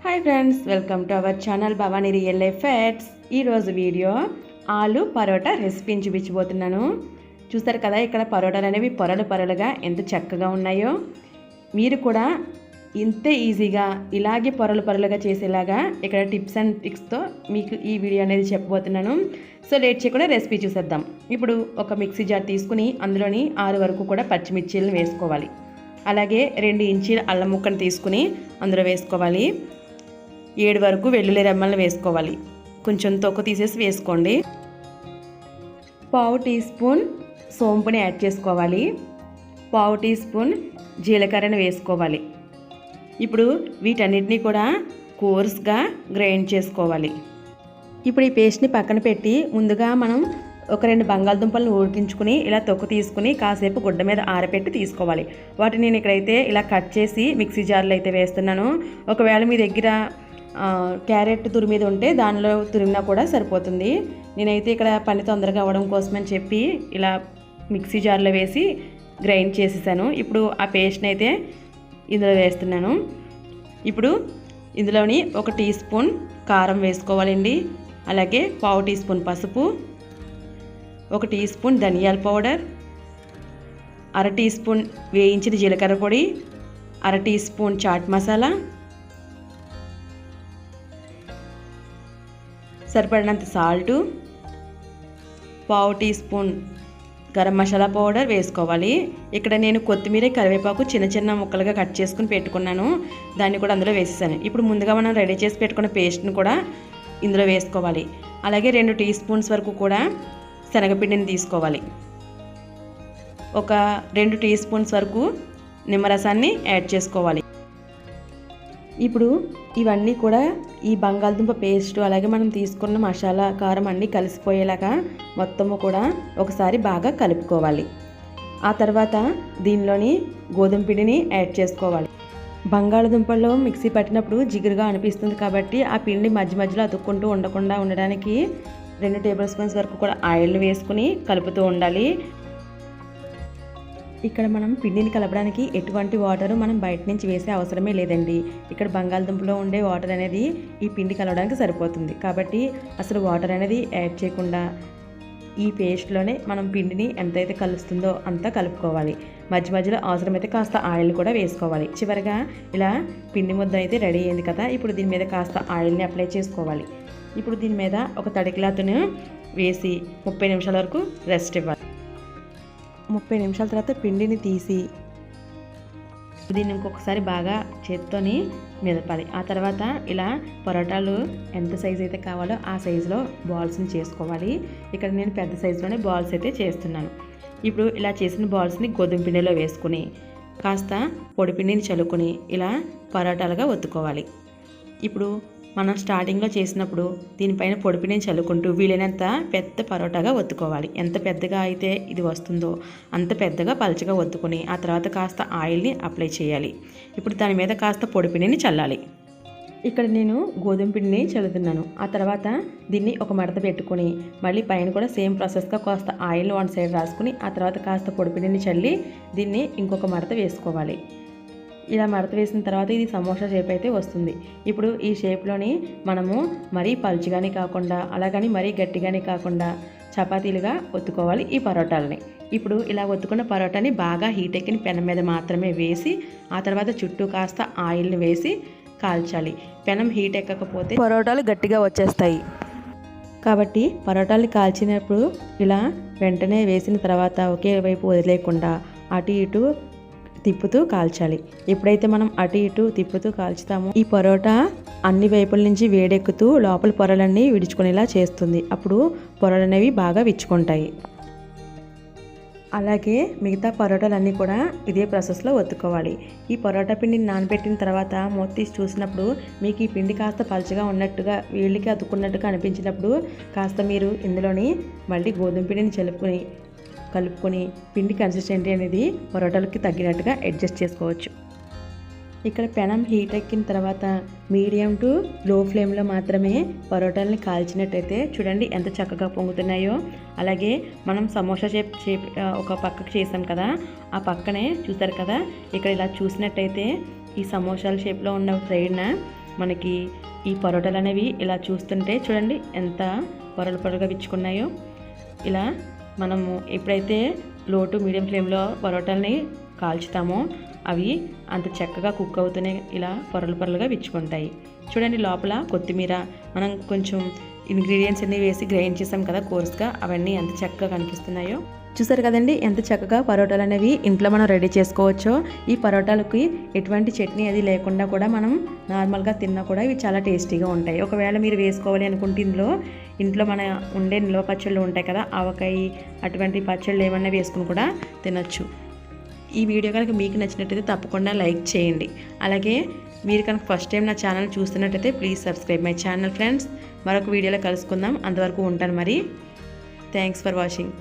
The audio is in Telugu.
Hi friends, welcome to our channel Bhavani real life facts. ఈరోజు వీడియో ఆలు పరోటా రెసిపీని చూపించబోతున్నాను. చూస్తారు కదా, ఇక్కడ పరోటాలు అనేవి పొరలుగా ఎంత చక్కగా ఉన్నాయో. మీరు కూడా ఇంతే ఈజీగా ఇలాగే పొరలుగా చేసేలాగా ఇక్కడ టిప్స్ అండ్ ట్రిక్స్తో మీకు ఈ వీడియో అనేది చెప్పబోతున్నాను. సో లేట్ చేయకుండా రెసిపీ చూసేద్దాం. ఇప్పుడు ఒక మిక్సీ జార్ తీసుకుని అందులోని 6 వరకు కూడా పచ్చిమిర్చీలను వేసుకోవాలి. అలాగే 2 ఇంచీల అల్లం ముక్కను తీసుకుని అందులో వేసుకోవాలి. 7 వరకు వెల్లుల్లి రెమ్మలను వేసుకోవాలి. కొంచెం తొక్క తీసేసి వేసుకోండి. 1/2 టీ స్పూన్ సోంపుని యాడ్ చేసుకోవాలి. 1/2 టీ స్పూన్ జీలకర్రని వేసుకోవాలి. ఇప్పుడు వీటన్నిటిని కూడా కోర్స్గా గ్రైండ్ చేసుకోవాలి. ఇప్పుడు ఈ పేస్ట్ని పక్కన పెట్టి ముందుగా మనం ఒక 2 బంగాళదుంపలను ఉడికించుకుని ఇలా తొక్క తీసుకుని కాసేపు గుడ్డ మీద ఆరబెట్టి తీసుకోవాలి. వాటిని నేను ఇక్కడైతే ఇలా కట్ చేసి మిక్సీ జార్లో అయితే వేస్తున్నాను. ఒకవేళ మీ దగ్గర క్యారెట్ తురిమీద ఉంటే దానిలో తురిమినా కూడా సరిపోతుంది. నేనైతే ఇక్కడ పని తొందరగా అవ్వడం కోసమని చెప్పి ఇలా మిక్సీ జార్లో వేసి గ్రైండ్ చేసేసాను. ఇప్పుడు ఆ పేస్ట్ని అయితే ఇందులో వేస్తున్నాను. ఇప్పుడు ఇందులోని 1 టీ స్పూన్ కారం వేసుకోవాలండి. అలాగే 1/2 టీ స్పూన్ పసుపు, 1 టీ స్పూన్ ధనియాల పౌడర్, 1/2 టీ స్పూన్ వేయించిన జీలకర్ర పొడి, 1/2 టీ స్పూన్ చాట్ మసాలా, సరిపడినంత salt, 1/2 teaspoon garam masala powder వేసుకోవాలి. ఇక్కడ నేను కొత్తిమీర, కరివేపాకు చిన్న ముక్కలుగా కట్ చేసుకుని పెట్టుకున్నాను. దాన్ని కూడా అందులో వేసేసాను. ఇప్పుడు ముందుగా మనం రెడీ చేసి పెట్టుకున్న పేస్ట్ని కూడా ఇందులో వేసుకోవాలి. అలాగే 2 టీ స్పూన్స్ వరకు కూడా శనగపిండిని తీసుకోవాలి. ఒక 2 టీ స్పూన్స్ వరకు నిమ్మరసాన్ని యాడ్ చేసుకోవాలి. ఇప్పుడు ఇవన్నీ కూడా ఈ బంగాళదుంప పేస్ట్ అలాగే మనం తీసుకున్న మసాలా, కారం అన్నీ కలిసిపోయేలాగా మొత్తము కూడా ఒకసారి బాగా కలుపుకోవాలి. ఆ తర్వాత దీనిలోని గోధుమ పిండిని యాడ్ చేసుకోవాలి. బంగాళదుంపల్లో మిక్సీ పట్టినప్పుడు జిగురుగా అనిపిస్తుంది కాబట్టి ఆ పిండి మధ్యలో అతుక్కుంటూ ఉండకుండా ఉండడానికి 2 టేబుల్ స్పూన్స్ వరకు కూడా ఆయిల్ని వేసుకుని కలుపుతూ ఉండాలి. ఇక్కడ మనం పిండిని కలపడానికి ఎటువంటి వాటర్ మనం బయట నుంచి వేసే అవసరమే లేదండి. ఇక్కడ బంగాళదుంపలో ఉండే వాటర్ అనేది ఈ పిండి కలవడానికి సరిపోతుంది. కాబట్టి అసలు వాటర్ అనేది యాడ్ చేయకుండా ఈ పేస్ట్లోనే మనం పిండిని ఎంతైతే కలుస్తుందో అంతా కలుపుకోవాలి. మధ్యలో అవసరమైతే కాస్త ఆయిల్ కూడా వేసుకోవాలి. చివరిగా ఇలా పిండి ముద్ద అయితే రెడీ అయింది కదా. ఇప్పుడు దీని మీద కాస్త ఆయిల్ని అప్లై చేసుకోవాలి. ఇప్పుడు దీని మీద ఒక తడి క్లాత్ను వేసి 30 నిమిషాల వరకు రెస్ట్ ఇవ్వాలి. 30 నిమిషాల తర్వాత పిండిని తీసి దీన్ని ఇంకొకసారి బాగా చేత్తోని మెదపాలి. ఆ తర్వాత ఇలా పరోటాలు ఎంత సైజు అయితే కావాలో ఆ సైజులో బాల్స్ని చేసుకోవాలి. ఇక్కడ నేను పెద్ద సైజులోనే బాల్స్ అయితే చేస్తున్నాను. ఇప్పుడు ఇలా చేసిన బాల్స్ని గోధుమ పిండిలో వేసుకుని కాస్త పొడి పిండిని చల్లుకొని ఇలా పరోటాలుగా ఒత్తుకోవాలి. ఇప్పుడు మనం స్టార్టింగ్లో చేసినప్పుడు దీనిపైన పొడిపిండిని చల్లుకుంటూ వీలైనంత పెద్ద పరోటాగా ఒత్తుకోవాలి. ఎంత పెద్దగా అయితే ఇది వస్తుందో అంత పెద్దగా పలుచగా ఒత్తుకొని ఆ తర్వాత కాస్త ఆయిల్ని అప్లై చేయాలి. ఇప్పుడు దాని మీద కాస్త పొడిపిండిని చల్లాలి. ఇక్కడ నేను గోధుమ పిండిని చల్లుతున్నాను. ఆ తర్వాత దీన్ని ఒక మడత పెట్టుకొని మళ్ళీ పైన కూడా సేమ్ ప్రాసెస్గా కాస్త ఆయిల్ని 1 సైడ్ రాసుకుని ఆ తర్వాత కాస్త పొడిపిండిని చల్లి దీన్ని ఇంకొక మడత వేసుకోవాలి. ఇలా మడత వేసిన తర్వాత ఇది సమోసా షేప్ అయితే వస్తుంది. ఇప్పుడు ఈ షేప్లోని మనము మరీ పలుచగానే కాకుండా అలాగని మరీ గట్టిగానే కాకుండా చపాతీలుగా ఒత్తుకోవాలి ఈ పరోటాలని. ఇప్పుడు ఇలా ఒత్తుకున్న పరోటాని బాగా హీట్ ఎక్కిన పెనం మీద మాత్రమే వేసి ఆ తర్వాత చుట్టూ కాస్త ఆయిల్ని వేసి కాల్చాలి. పెనం హీట్ ఎక్కకపోతే పరోటాలు గట్టిగా వచ్చేస్తాయి. కాబట్టి పరోటాలు కాల్చినప్పుడు ఇలా వెంటనే వేసిన తర్వాత ఒకే వైపు వదిలేయకుండా అటు ఇటు తిప్పుతూ కాల్చాలి. ఎప్పుడైతే మనం అటు ఇటు తిప్పుతూ కాల్చుతామో ఈ పరోటా అన్ని వైపుల నుంచి వేడెక్కుతూ లోపల పొరలన్నీ విడుచుకునేలా చేస్తుంది. అప్పుడు పొరలు అనేవి బాగా విచ్చుకుంటాయి. అలాగే మిగతా పరోటాలన్నీ కూడా ఇదే ప్రాసెస్లో ఒత్తుకోవాలి. ఈ పరోటా పిండిని నానబెట్టిన తర్వాత మూత తీసి చూసినప్పుడు మీకు ఈ పిండి కాస్త పలుచగా ఉన్నట్టుగా వేళ్ళకి అతుక్కున్నట్టుగా అనిపించినప్పుడు కాస్త మీరు ఇందులోని మళ్ళీ గోధుమ పిండిని కలుపుకొని పిండి కన్సిస్టెన్సీ అనేది పరోటాలకి తగ్గినట్టుగా అడ్జస్ట్ చేసుకోవచ్చు. ఇక్కడ పెనం హీట్ ఎక్కిన తర్వాత మీడియం టు లో ఫ్లేమ్లో మాత్రమే పరోటాలని కాల్చినట్టయితే చూడండి ఎంత చక్కగా పొంగుతున్నాయో. అలాగే మనం సమోసా షేప్ ఒక పక్కకు చేసాం కదా, ఆ పక్కనే చూసారు కదా, ఇక్కడ ఇలా చూసినట్టయితే ఈ సమోసాల షేప్లో ఉన్న సైడ్న మనకి ఈ పరోటాలు అనేవి ఇలా చూస్తుంటే చూడండి ఎంత పొరలు పొరలుగా విచ్చుకున్నాయో. ఇలా మనము ఎప్పుడైతే లో టు మీడియం ఫ్లేమ్లో పరోటాలని కాల్చుతామో అవి అంత చక్కగా కుక్ అవుతూనే ఇలా పొరలు పొరలుగా విచ్చుకుంటాయి. చూడండి లోపల కొత్తిమీర మనం కొంచెం ఇంగ్రీడియంట్స్ అన్నీ వేసి గ్రైండ్ చేసాం కదా కోర్స్గా, అవన్నీ ఎంత చక్కగా కనిపిస్తున్నాయో. చూసారు కదండి ఎంత చక్కగా పరోటాలు అనేవి ఇంట్లో మనం రెడీ చేసుకోవచ్చో. ఈ పరోటాలకి ఎటువంటి చట్నీ అది లేకుండా కూడా మనం నార్మల్గా తిన్నా కూడా ఇవి చాలా టేస్టీగా ఉంటాయి. ఒకవేళ మీరు వేసుకోవాలి అనుకుంటే ఇంట్లో మన ఉండే నిల్వ పచ్చళ్ళు ఉంటాయి కదా, ఆవకాయ అటువంటి పచ్చళ్ళు ఏమన్నా వేసుకుని కూడా తినచ్చు. ఈ వీడియో కనుక మీకు నచ్చినట్టయితే తప్పకుండా లైక్ చేయండి. అలాగే మీరు కనుక ఫస్ట్ టైం నా ఛానల్ చూస్తున్నట్టయితే please subscribe my channel friends. మరొక వీడియోలో కలుసుకుందాం. అంతవరకు ఉంటాను మరి. Thanks for watching.